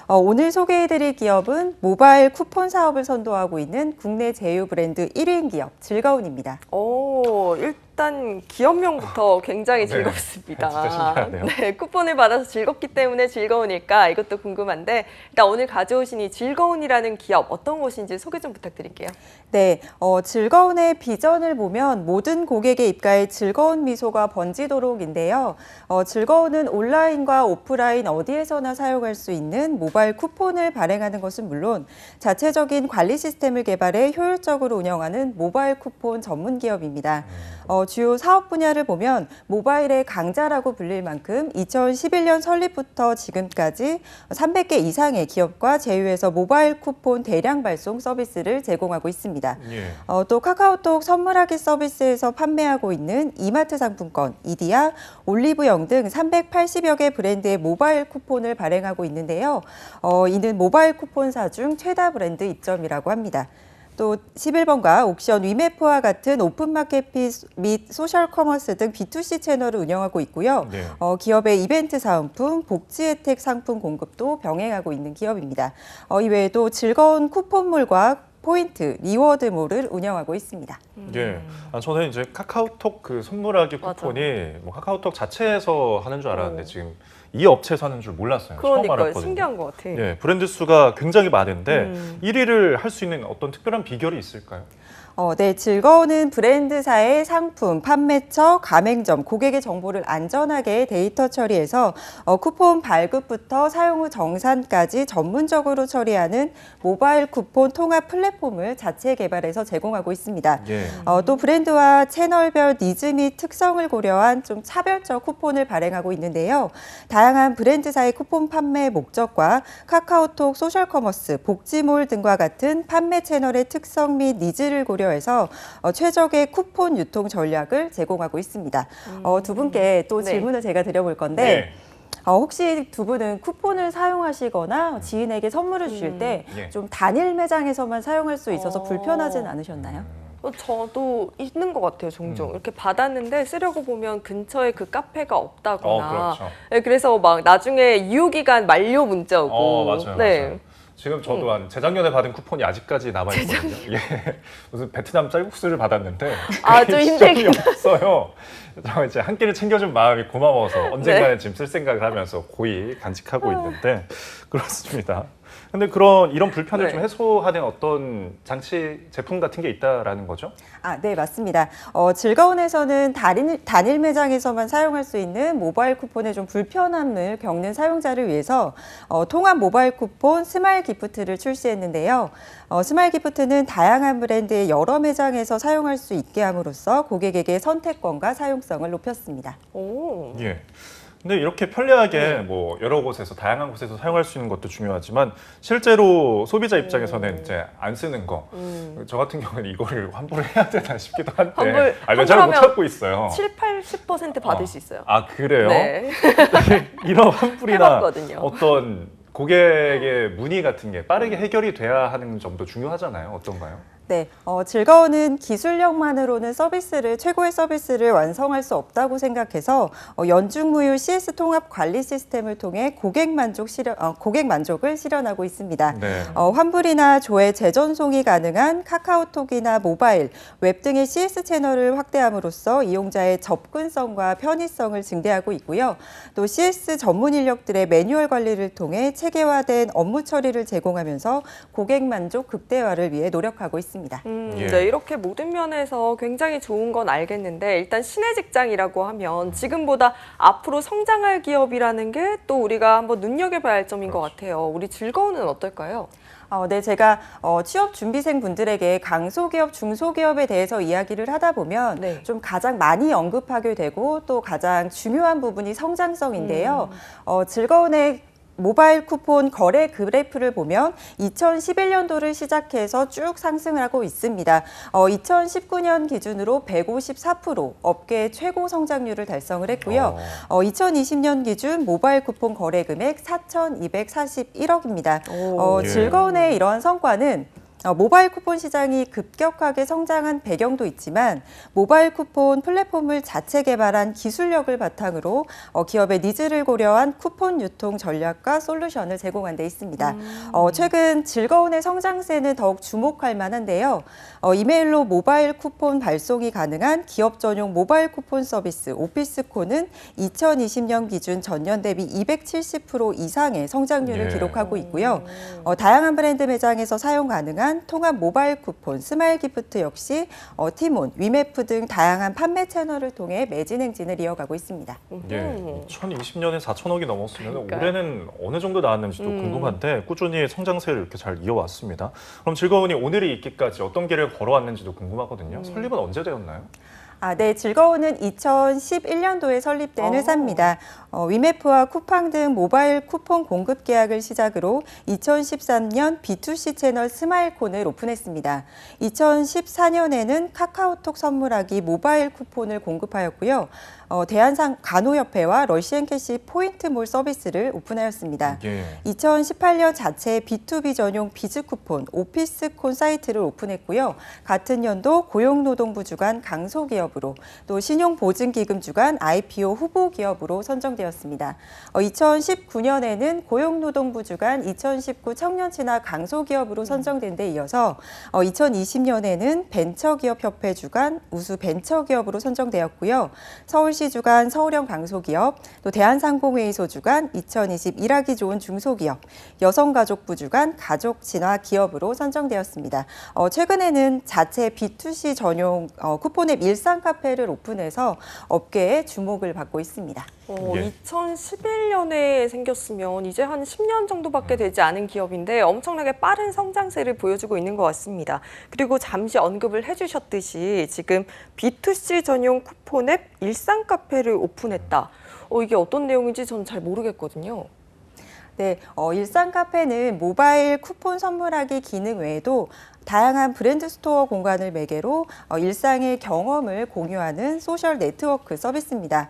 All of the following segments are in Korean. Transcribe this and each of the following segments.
오늘 소개해드릴 기업은 모바일 쿠폰 사업을 선도하고 있는 국내 제휴 브랜드 1인 기업 즐거운입니다. 일단 기업명부터 굉장히 즐겁습니다. 진짜 신기하네요. 네, 쿠폰을 받아서 즐겁기 때문에 즐거우니까 이것도 궁금한데 일단 오늘 가져오신 이 즐거운이라는 기업 어떤 곳인지 소개 좀 부탁드릴게요. 네, 즐거운의 비전을 보면 모든 고객의 입가에 즐거운 미소가 번지도록인데요. 즐거운은 온라인과 오프라인 어디에서나 사용할 수 있는 모바일 쿠폰을 발행하는 것은 물론 자체적인 관리 시스템을 개발해 효율적으로 운영하는 모바일 쿠폰 전문 기업입니다. 주요 사업 분야를 보면 모바일의 강자라고 불릴 만큼 2011년 설립부터 지금까지 300개 이상의 기업과 제휴해서 모바일 쿠폰 대량 발송 서비스를 제공하고 있습니다. 예. 또 카카오톡 선물하기 서비스에서 판매하고 있는 이마트 상품권, 이디야, 올리브영 등 380여 개 브랜드의 모바일 쿠폰을 발행하고 있는데요. 이는 모바일 쿠폰사 중 최다 브랜드 입점이라고 합니다. 또 11번가 옥션, 위메프와 같은 오픈마켓 및 소셜 커머스 등 B2C 채널을 운영하고 있고요. 네. 기업의 이벤트 사은품, 복지 혜택 상품 공급도 병행하고 있는 기업입니다. 이외에도 즐거운 쿠폰몰과 포인트, 리워드몰을 운영하고 있습니다. 예. 저는 이제 카카오톡 그 선물하기 쿠폰이 뭐 카카오톡 자체에서 하는 줄 알았는데 지금 이 업체에서 하는 줄 몰랐어요. 처음 그러니까요. 알았거든요. 신기한 것 같아요. 예, 브랜드 수가 굉장히 많은데 1위를 할 수 있는 어떤 특별한 비결이 있을까요? 네, 즐거운은 브랜드사의 상품, 판매처, 가맹점, 고객의 정보를 안전하게 데이터 처리해서 쿠폰 발급부터 사용 후 정산까지 전문적으로 처리하는 모바일 쿠폰 통합 플랫폼을 자체 개발해서 제공하고 있습니다. 예. 또 브랜드와 채널별 니즈 및 특성을 고려한 좀 차별적 쿠폰을 발행하고 있는데요. 다양한 브랜드사의 쿠폰 판매 목적과 카카오톡 소셜커머스, 복지몰 등과 같은 판매 채널의 특성 및 니즈를 고려해서 최적의 쿠폰 유통 전략을 제공하고 있습니다. 두 분께 또 질문을 제가 드려볼 건데 혹시 두 분은 쿠폰을 사용하시거나 지인에게 선물을 주실 때 좀 단일 매장에서만 사용할 수 있어서 불편하진 않으셨나요? 저도 있는 것 같아요, 종종. 이렇게 받았는데 쓰려고 보면 근처에 그 카페가 없다거나. 그렇죠. 네, 그래서 막 나중에 유효기간 만료 문자 오고. 맞아요, 네. 맞아요. 지금 저도 한 재작년에 받은 쿠폰이 아직까지 남아있거든요. 예. 무슨 베트남 쌀국수를 받았는데 좀 시점이 없어요. 저 이제 한 끼를 챙겨준 마음이 고마워서 언젠가는 지금 쓸 생각을 하면서 고이 간직하고 있는데 그렇습니다. 근데 이런 불편을 좀 해소하는 어떤 장치, 제품 같은 게 있다라는 거죠? 네, 맞습니다. 즐거운에서는 단일 매장에서만 사용할 수 있는 모바일 쿠폰의 좀 불편함을 겪는 사용자를 위해서 통합 모바일 쿠폰 스마일 기프트를 출시했는데요. 스마일 기프트는 다양한 브랜드의 여러 매장에서 사용할 수 있게 함으로써 고객에게 선택권과 사용성을 높였습니다. 예. 근데 이렇게 편리하게 뭐 여러 곳에서 다양한 곳에서 사용할 수 있는 것도 중요하지만 실제로 소비자 입장에서는 이제 안 쓰는 거. 저 같은 경우는 이거를 환불을 해야 되나 싶기도 한데 잘 못 찾고 있어요. 70-80% 받을 수 있어요. 그래요? 네. 이런 환불이나 해봤거든요. 어떤 고객의 문의 같은 게 빠르게 해결이 돼야 하는 점도 중요하잖아요. 어떤가요? 네, 즐거운은 기술력만으로는 최고의 서비스를 완성할 수 없다고 생각해서 연중무휴 CS 통합 관리 시스템을 통해 고객 만족을 실현하고 있습니다. 네. 환불이나 조회 재전송이 가능한 카카오톡이나 모바일, 웹 등의 CS 채널을 확대함으로써 이용자의 접근성과 편의성을 증대하고 있고요. 또 CS 전문 인력들의 매뉴얼 관리를 통해 체계화된 업무 처리를 제공하면서 고객 만족 극대화를 위해 노력하고 있습니다. 네, 이렇게 모든 면에서 굉장히 좋은 건 알겠는데 일단 신의 직장이라고 하면 지금보다 앞으로 성장할 기업이라는 게 또 우리가 한번 눈여겨봐야 할 점인 것 같아요. 우리 즐거운은 어떨까요? 네, 제가 취업 준비생 분들에게 강소기업, 중소기업에 대해서 이야기를 하다 보면 좀 가장 많이 언급하게 되고 또 가장 중요한 부분이 성장성인데요. 즐거운의 모바일 쿠폰 거래 그래프를 보면 2011년도를 시작해서 쭉 상승을 하고 있습니다. 2019년 기준으로 154% 업계 최고 성장률을 달성을 했고요. 2020년 기준 모바일 쿠폰 거래 금액 4,241억입니다. 즐거운의 이러한 성과는 모바일 쿠폰 시장이 급격하게 성장한 배경도 있지만 모바일 쿠폰 플랫폼을 자체 개발한 기술력을 바탕으로 기업의 니즈를 고려한 쿠폰 유통 전략과 솔루션을 제공한 데 있습니다. 최근 즐거운의 성장세는 더욱 주목할 만한데요. 이메일로 모바일 쿠폰 발송이 가능한 기업 전용 모바일 쿠폰 서비스 오피스코는 2020년 기준 전년 대비 270% 이상의 성장률을 기록하고 있고요. 다양한 브랜드 매장에서 사용 가능한 통합 모바일 쿠폰, 스마일 기프트 역시 티몬, 위메프 등 다양한 판매 채널을 통해 매진 행진을 이어가고 있습니다. 예, 2020년에 4천억이 넘었으면 그러니까요. 올해는 어느 정도 나왔는지도 궁금한데 꾸준히 성장세를 이렇게 잘 이어왔습니다. 그럼 즐거운이 오늘이 있기까지 어떤 길을 걸어왔는지도 궁금하거든요. 설립은 언제 되었나요? 네, 즐거운은 2011년도에 설립된 회사입니다. 위메프와 쿠팡 등 모바일 쿠폰 공급 계약을 시작으로 2013년 B2C 채널 스마일콘을 오픈했습니다. 2014년에는 카카오톡 선물하기 모바일 쿠폰을 공급하였고요. 대한간호협회와 러시앤캐시 포인트몰 서비스를 오픈하였습니다. 2018년 자체 B2B 전용 비즈쿠폰, 오피스콘 사이트를 오픈했고요. 같은 연도 고용노동부 주관 강소기업으로 또 신용보증기금 주관 IPO 후보 기업으로 선정되었습니다. 2019년에는 고용노동부 주관 2019 청년친화 강소기업으로 선정된 데 이어서 2020년에는 벤처기업협회 주관 우수 벤처기업으로 선정되었고요. 서울시 주관 서울형 강소기업, 또 대한상공회의소 주관 2020 일하기 좋은 중소기업, 여성가족부 주관 가족친화 기업으로 선정되었습니다. 최근에는 자체 B2C 전용 쿠폰앱 일상카페를 오픈해서 업계의 주목을 받고 있습니다. 2011년에 생겼으면 이제 한 10년 정도밖에 되지 않은 기업인데 엄청나게 빠른 성장세를 보여주고 있는 것 같습니다. 그리고 잠시 언급을 해주셨듯이 지금 B2C 전용 쿠폰 앱 일상 카페를 오픈했다. 이게 어떤 내용인지 저는 잘 모르겠거든요. 네, 일상 카페는 모바일 쿠폰 선물하기 기능 외에도 다양한 브랜드 스토어 공간을 매개로 일상의 경험을 공유하는 소셜 네트워크 서비스입니다.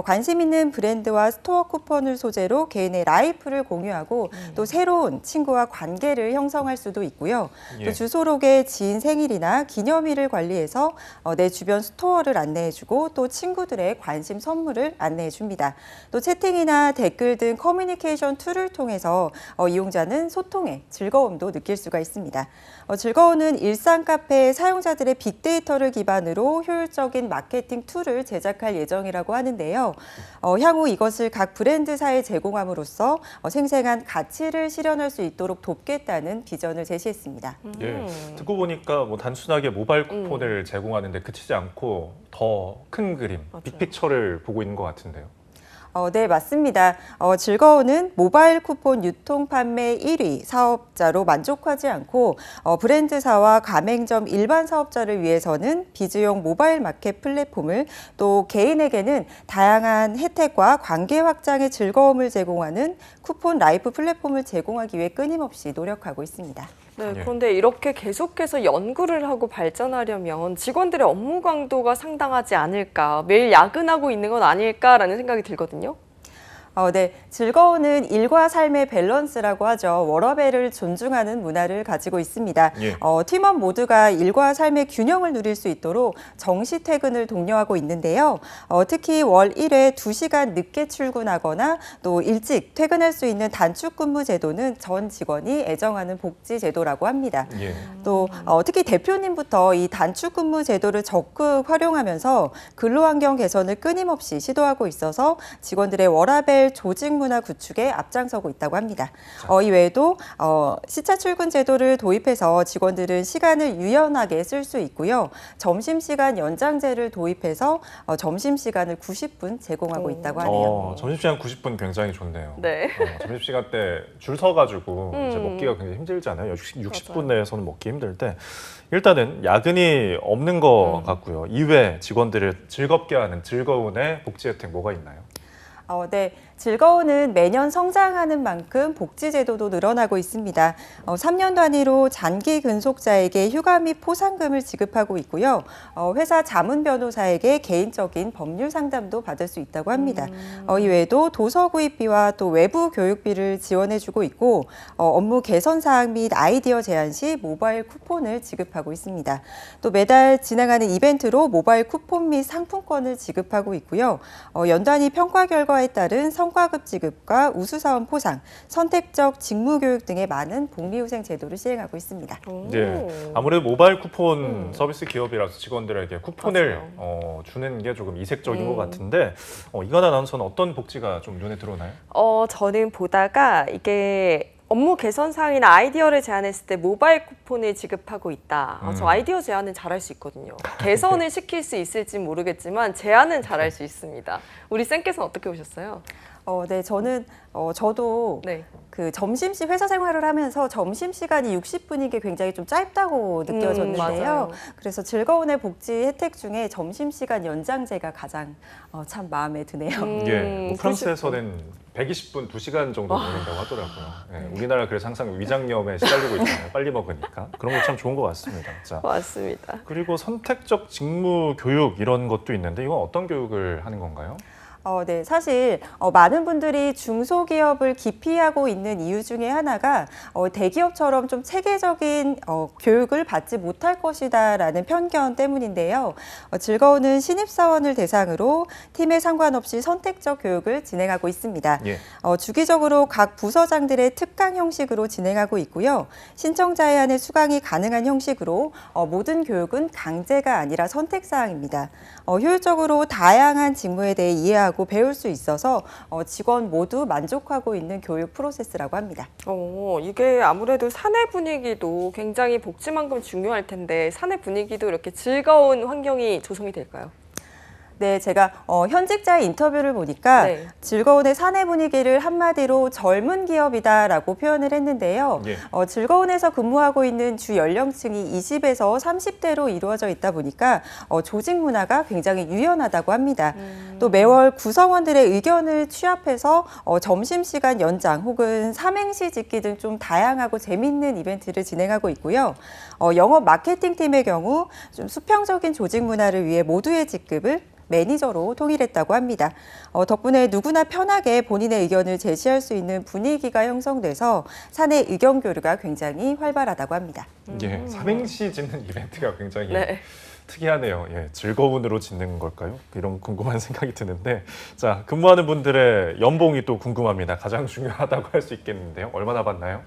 관심 있는 브랜드와 스토어 쿠폰을 소재로 개인의 라이프를 공유하고 또 새로운 친구와 관계를 형성할 수도 있고요. 또 주소록에 지인 생일이나 기념일을 관리해서 내 주변 스토어를 안내해주고 또 친구들의 관심 선물을 안내해줍니다. 또 채팅이나 댓글 등 커뮤니케이션 툴을 통해서 이용자는 소통의 즐거움도 느낄 수가 있습니다. 즐거운은 일상 카페 사용자들의 빅데이터를 기반으로 효율적인 마케팅 툴을 제작할 예정이라고 하는데요. 향후 이것을 각 브랜드사에 제공함으로써 생생한 가치를 실현할 수 있도록 돕겠다는 비전을 제시했습니다. 듣고 보니까 뭐 단순하게 모바일 쿠폰을 제공하는데 그치지 않고 더 큰 그림, 빅픽처를 보고 있는 것 같은데요. 네, 맞습니다. 즐거운은 모바일 쿠폰 유통 판매 1위 사업자로 만족하지 않고 브랜드사와 가맹점 일반 사업자를 위해서는 비즈용 모바일 마켓 플랫폼을 또 개인에게는 다양한 혜택과 관계 확장의 즐거움을 제공하는 쿠폰 라이프 플랫폼을 제공하기 위해 끊임없이 노력하고 있습니다. 네, 그런데 이렇게 계속해서 연구를 하고 발전하려면 직원들의 업무 강도가 상당하지 않을까, 매일 야근하고 있는 건 아닐까라는 생각이 들거든요. 네, 즐거운은 일과 삶의 밸런스라고 하죠. 워라밸을 존중하는 문화를 가지고 있습니다. 팀원 모두가 일과 삶의 균형을 누릴 수 있도록 정시 퇴근을 독려하고 있는데요. 특히 월 1회 2시간 늦게 출근하거나 또 일찍 퇴근할 수 있는 단축 근무 제도는 전 직원이 애정하는 복지 제도라고 합니다. 또 특히 대표님부터 이 단축 근무 제도를 적극 활용하면서 근로환경 개선을 끊임없이 시도하고 있어서 직원들의 워라밸 조직 문화 구축에 앞장서고 있다고 합니다. 이 외에도 시차 출근 제도를 도입해서 직원들은 시간을 유연하게 쓸 수 있고요. 점심시간 연장제를 도입해서 점심시간을 90분 제공하고 있다고 하네요. 점심시간 90분 굉장히 좋네요. 네. 점심시간 때 줄 서가지고 이제 먹기가 굉장히 힘들잖아요. 60분 내에서는 먹기 힘들 때 일단은 야근이 없는 것 같고요. 이외에 직원들을 즐겁게 하는 즐거운의 복지 혜택 뭐가 있나요? 네, 즐거운은 매년 성장하는 만큼 복지 제도도 늘어나고 있습니다. 3년 단위로 장기 근속자에게 휴가 및 포상금을 지급하고 있고요. 회사 자문 변호사에게 개인적인 법률 상담도 받을 수 있다고 합니다. 이외에도 도서 구입비와 또 외부 교육비를 지원해주고 있고 업무 개선 사항 및 아이디어 제안 시 모바일 쿠폰을 지급하고 있습니다. 또 매달 진행하는 이벤트로 모바일 쿠폰 및 상품권을 지급하고 있고요. 연단위 평가 결과에 따른 성과급 지급과 우수사원 포상, 선택적 직무교육 등의 많은 복리후생 제도를 시행하고 있습니다. 예, 아무래도 모바일 쿠폰 서비스 기업이라서 직원들에게 쿠폰을 주는 게 조금 이색적인 것 같은데 이관 아나운서는 어떤 복지가 좀 눈에 들어오나요? 저는 보다가 이게 업무 개선 사항이나 아이디어를 제안했을 때 모바일 쿠폰을 지급하고 있다. 저 아이디어 제안은 잘할 수 있거든요. 개선을 시킬 수 있을지 모르겠지만 제안은 잘할 수 있습니다. 우리 쌤께서는 어떻게 보셨어요? 네, 저도 네. 그 회사 생활을 하면서 점심시간이 60분인 게 굉장히 좀 짧다고 느껴졌는데요. 맞아요. 그래서 즐거운의 복지 혜택 중에 점심시간 연장제가 가장 참 마음에 드네요. 예, 뭐 프랑스에서는 120분, 2시간 정도 걸린다고 하더라고요. 예, 우리나라 그래서 항상 위장염에 시달리고 있잖아요. 빨리 먹으니까. 그런 거 참 좋은 것 같습니다. 자, 맞습니다. 그리고 선택적 직무 교육 이런 것도 있는데 이건 어떤 교육을 하는 건가요? 네, 사실 많은 분들이 중소기업을 기피하고 있는 이유 중에 하나가 대기업처럼 좀 체계적인 교육을 받지 못할 것이다라는 편견 때문인데요. 즐거운은 신입사원을 대상으로 팀에 상관없이 선택적 교육을 진행하고 있습니다. 예. 주기적으로 각 부서장들의 특강 형식으로 진행하고 있고요. 신청자에 한해 수강이 가능한 형식으로 모든 교육은 강제가 아니라 선택사항입니다. 효율적으로 다양한 직무에 대해 이해하고 배울 수 있어서 직원 모두 만족하고 있는 교육 프로세스라고 합니다. 이게 아무래도 사내 분위기도 굉장히 복지만큼 중요할 텐데 사내 분위기도 이렇게 즐거운 환경이 조성이 될까요? 네, 제가 현직자의 인터뷰를 보니까 네. 즐거운의 사내 분위기를 한마디로 젊은 기업이다라고 표현을 했는데요. 예. 즐거운에서 근무하고 있는 주 연령층이 20에서 30대로 이루어져 있다 보니까 조직 문화가 굉장히 유연하다고 합니다. 또 매월 구성원들의 의견을 취합해서 점심시간 연장 혹은 삼행시 짓기 등 좀 다양하고 재밌는 이벤트를 진행하고 있고요. 영업 마케팅팀의 경우 좀 수평적인 조직 문화를 위해 모두의 직급을 매니저로 통일했다고 합니다. 덕분에 누구나 편하게 본인의 의견을 제시할 수 있는 분위기가 형성돼서 사내 의견 교류가 굉장히 활발하다고 합니다. 예, 삼행시 짓는 이벤트가 굉장히 네. 특이하네요. 예, 즐거운으로 짓는 걸까요? 이런 궁금한 생각이 드는데, 자, 근무하는 분들의 연봉이 또 궁금합니다. 가장 중요하다고 할 수 있겠는데요. 얼마나 받나요?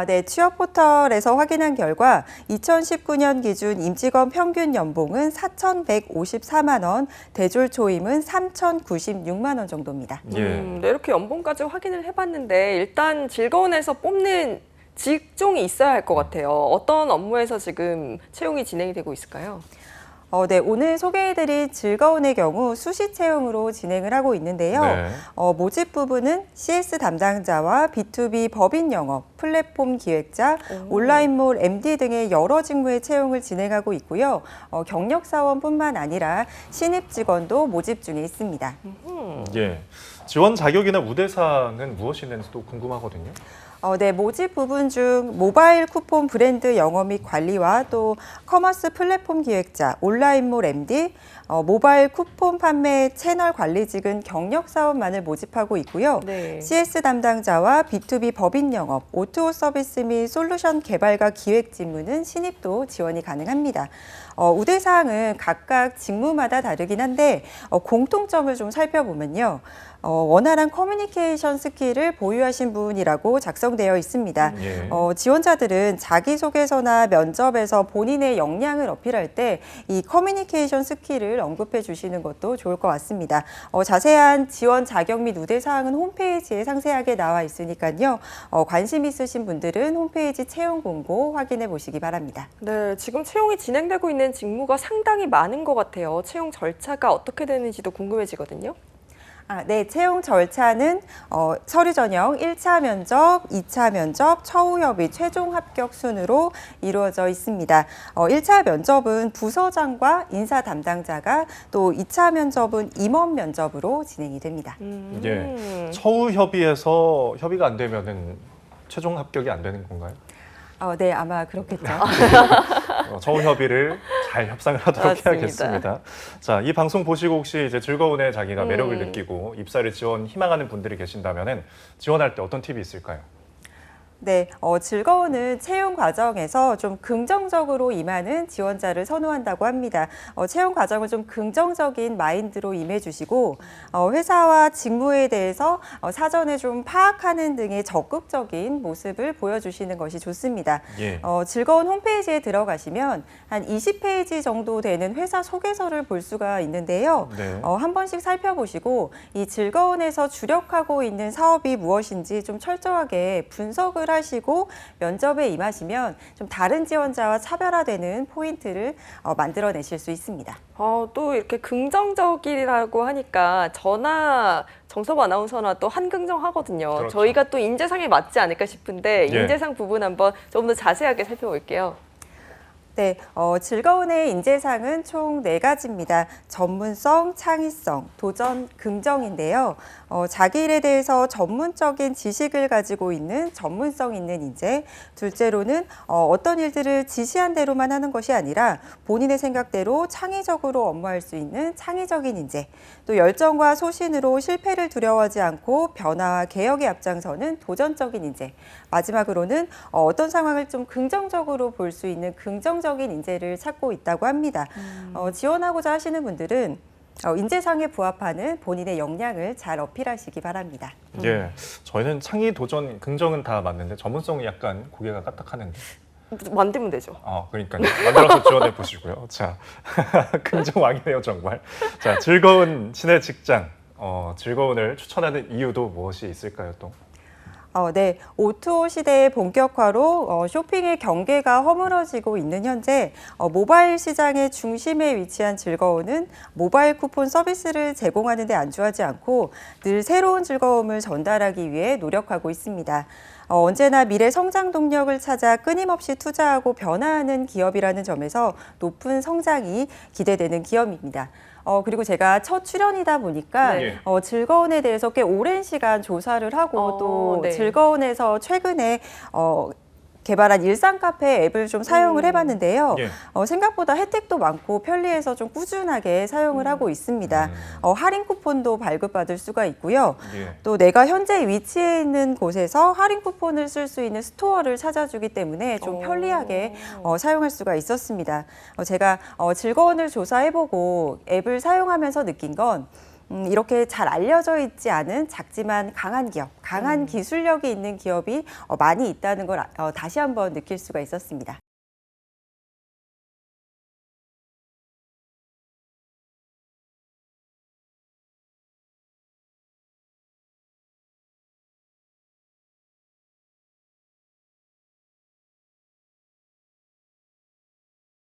네, 취업 포털에서 확인한 결과 2019년 기준 임직원 평균 연봉은 4,154만 원, 대졸 초임은 3,096만 원 정도입니다. 예. 네, 이렇게 연봉까지 확인을 해봤는데 일단 즐거운에서 뽑는 직종이 있어야 할 것 같아요. 어떤 업무에서 지금 채용이 진행이 되고 있을까요? 네, 오늘 소개해드린 즐거운의 경우 수시 채용으로 진행을 하고 있는데요. 네. 모집 부분은 CS 담당자와 B2B 법인 영업, 플랫폼 기획자, 온라인몰 MD 등의 여러 직무의 채용을 진행하고 있고요. 경력 사원뿐만 아니라 신입 직원도 모집 중에 있습니다. 예. 지원 자격이나 우대사항은 무엇이 있는지 또 궁금하거든요. 네, 모집 부분 중 모바일 쿠폰 브랜드 영업 및 관리와 또 커머스 플랫폼 기획자, 온라인몰 MD, 모바일 쿠폰 판매 채널 관리직은 경력 사원만을 모집하고 있고요. 네. CS 담당자와 B2B 법인 영업, O2O 서비스 및 솔루션 개발과 기획 직무는 신입도 지원이 가능합니다. 우대 사항은 각각 직무마다 다르긴 한데 공통점을 좀 살펴보면요. 원활한 커뮤니케이션 스킬을 보유하신 분이라고 작성되어 있습니다. 예. 지원자들은 자기소개서나 면접에서 본인의 역량을 어필할 때 이 커뮤니케이션 스킬을 언급해 주시는 것도 좋을 것 같습니다. 자세한 지원 자격 및 우대 사항은 홈페이지에 상세하게 나와 있으니까요. 관심 있으신 분들은 홈페이지 채용 공고 확인해 보시기 바랍니다. 네, 지금 채용이 진행되고 있는 직무가 상당히 많은 것 같아요. 채용 절차가 어떻게 되는지도 궁금해지거든요. 네, 채용 절차는 서류 전형 1차 면접, 2차 면접, 처우 협의, 최종 합격 순으로 이루어져 있습니다. 1차 면접은 부서장과 인사 담당자가, 또 2차 면접은 임원 면접으로 진행이 됩니다. 예. 처우 협의에서 협의가 안 되면은 최종 합격이 안 되는 건가요? 네, 아마 그렇겠죠. 처우 협의를 잘 협상을 하도록 맞습니다. 해야겠습니다. 자, 이 방송 보시고 혹시 이제 즐거운에 자기가 매력을 느끼고 입사를 희망하는 분들이 계신다면은 지원할 때 어떤 팁이 있을까요? 네, 즐거운은 채용 과정에서 좀 긍정적으로 임하는 지원자를 선호한다고 합니다. 채용 과정을 좀 긍정적인 마인드로 임해주시고, 회사와 직무에 대해서 사전에 좀 파악하는 등의 적극적인 모습을 보여주시는 것이 좋습니다. 예. 즐거운 홈페이지에 들어가시면 한 20페이지 정도 되는 회사 소개서를 볼 수가 있는데요. 네. 한 번씩 살펴보시고 이 즐거운에서 주력하고 있는 사업이 무엇인지 좀 철저하게 분석을 하시고 면접에 임하시면 좀 다른 지원자와 차별화되는 포인트를 만들어내실 수 있습니다. 또 이렇게 긍정적이라고 하니까 저나 정섭 아나운서나 또 한긍정하거든요. 그렇죠. 저희가 또 인재상에 맞지 않을까 싶은데 예. 인재상 부분 한번 좀 더 자세하게 살펴볼게요. 네, 즐거운의 인재상은 총 4가지입니다. 전문성, 창의성, 도전, 긍정인데요. 자기 일에 대해서 전문적인 지식을 가지고 있는 전문성 있는 인재. 둘째로는 어떤 일들을 지시한 대로만 하는 것이 아니라 본인의 생각대로 창의적으로 업무할 수 있는 창의적인 인재. 또 열정과 소신으로 실패를 두려워하지 않고 변화와 개혁에 앞장서는 도전적인 인재. 마지막으로는 어떤 상황을 좀 긍정적으로 볼 수 있는 긍정적인 인재를 찾고 있다고 합니다. 지원하고자 하시는 분들은 인재상에 부합하는 본인의 역량을 잘 어필하시기 바랍니다. 예. 저희는 창의, 도전, 긍정은 다 맞는데 전문성이 약간 고개가 까딱하는데. 만들면 되죠. 그러니까요. 만들어서 지원해 보시고요. 자, 긍정왕이네요, 정말. 자, 즐거운 신의 직장, 즐거운을 추천하는 이유도 무엇이 있을까요, 또? 네, O2O 시대의 본격화로 쇼핑의 경계가 허물어지고 있는 현재 모바일 시장의 중심에 위치한 즐거운은 모바일 쿠폰 서비스를 제공하는 데 안주하지 않고 늘 새로운 즐거움을 전달하기 위해 노력하고 있습니다. 언제나 미래 성장 동력을 찾아 끊임없이 투자하고 변화하는 기업이라는 점에서 높은 성장이 기대되는 기업입니다. 그리고 제가 첫 출연이다 보니까 네. 즐거운에 대해서 꽤 오랜 시간 조사를 하고 또 네. 즐거운에서 최근에 개발한 일상 카페 앱을 좀 사용을 해봤는데요. 예. 생각보다 혜택도 많고 편리해서 좀 꾸준하게 사용을 하고 있습니다. 할인 쿠폰도 발급받을 수가 있고요. 예. 또 내가 현재 위치해 있는 곳에서 할인 쿠폰을 쓸 수 있는 스토어를 찾아주기 때문에 좀 편리하게 사용할 수가 있었습니다. 제가 즐거운을 조사해보고 앱을 사용하면서 느낀 건 이렇게 잘 알려져 있지 않은 작지만 강한 기업, 강한 기술력이 있는 기업이 많이 있다는 걸 다시 한번 느낄 수가 있었습니다.